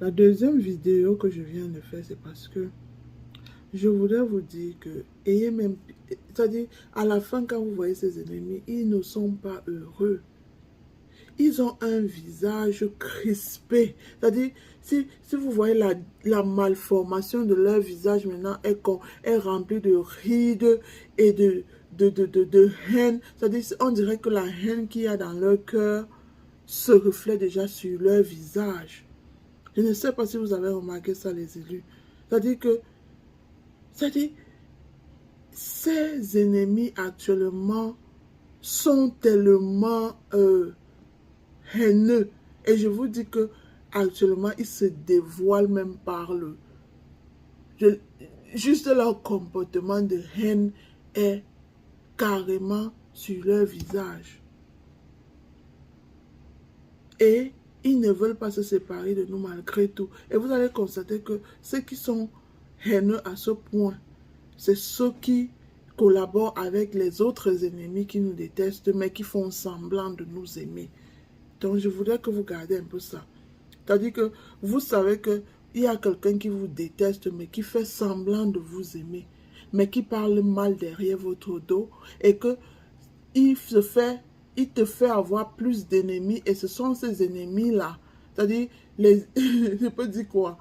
La deuxième vidéo que je viens de faire, c'est parce que je voudrais vous dire que, ayez même, c'est-à-dire, à la fin, quand vous voyez ces ennemis, ils ne sont pas heureux. Ils ont un visage crispé. C'est-à-dire, si vous voyez la malformation de leur visage maintenant est remplie de rides et de haine. C'est-à-dire, on dirait que la haine qu'il y a dans leur cœur se reflète déjà sur leur visage. Je ne sais pas si vous avez remarqué ça, les élus. C'est-à-dire que, c'est-à-dire, ces ennemis actuellement sont tellement haineux. Et je vous dis que actuellement, ils se dévoilent même par juste leur comportement de haine est carrément sur leur visage. Et ils ne veulent pas se séparer de nous malgré tout. Et vous allez constater que ceux qui sont haineux à ce point, c'est ceux qui collaborent avec les autres ennemis qui nous détestent, mais qui font semblant de nous aimer. Donc, je voudrais que vous gardez un peu ça. C'est-à-dire que vous savez qu'il y a quelqu'un qui vous déteste, mais qui fait semblant de vous aimer, mais qui parle mal derrière votre dos, et que il te fait avoir plus d'ennemis, et ce sont ces ennemis-là, c'est-à-dire, je peux dire quoi?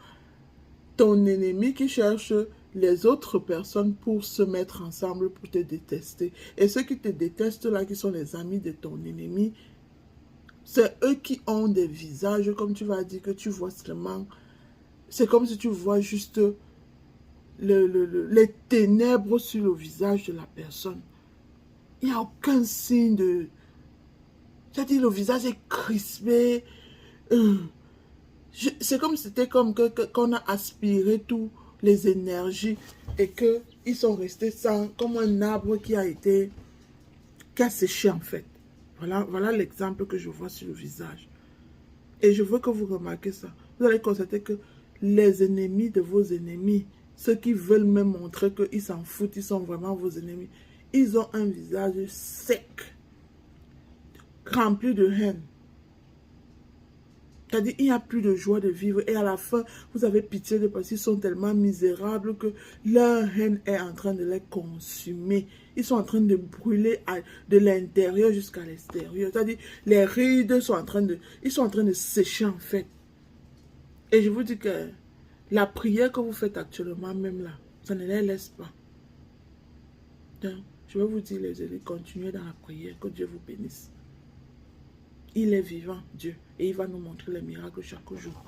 Ton ennemi qui cherche les autres personnes pour se mettre ensemble pour te détester. Et ceux qui te détestent là, qui sont les amis de ton ennemi, c'est eux qui ont des visages, comme tu vas dire, que tu vois seulement. C'est comme si tu vois juste les ténèbres sur le visage de la personne. Il n'y a aucun signe de... C'est-à-dire, le visage est crispé. C'est comme si c'était comme qu'on a aspiré toutes les énergies et qu'ils sont restés sans, comme un arbre qui a séché en fait. Voilà l'exemple que je vois sur le visage. Et je veux que vous remarquez ça. Vous allez constater que les ennemis de vos ennemis, ceux qui veulent même montrer qu'ils s'en foutent, ils sont vraiment vos ennemis, ils ont un visage sec, rempli de haine. C'est-à-dire, il n'y a plus de joie de vivre. Et à la fin, vous avez pitié de parce qu'ils sont tellement misérables que leur haine est en train de les consumer. Ils sont en train de brûler de l'intérieur jusqu'à l'extérieur. C'est-à-dire, les rides sont ils sont en train de sécher en fait. Et je vous dis que la prière que vous faites actuellement, même là, ça ne les laisse pas. Donc, je vais vous dire, les amis, continuez dans la prière, que Dieu vous bénisse. Il est vivant, Dieu, et il va nous montrer les miracles chaque jour.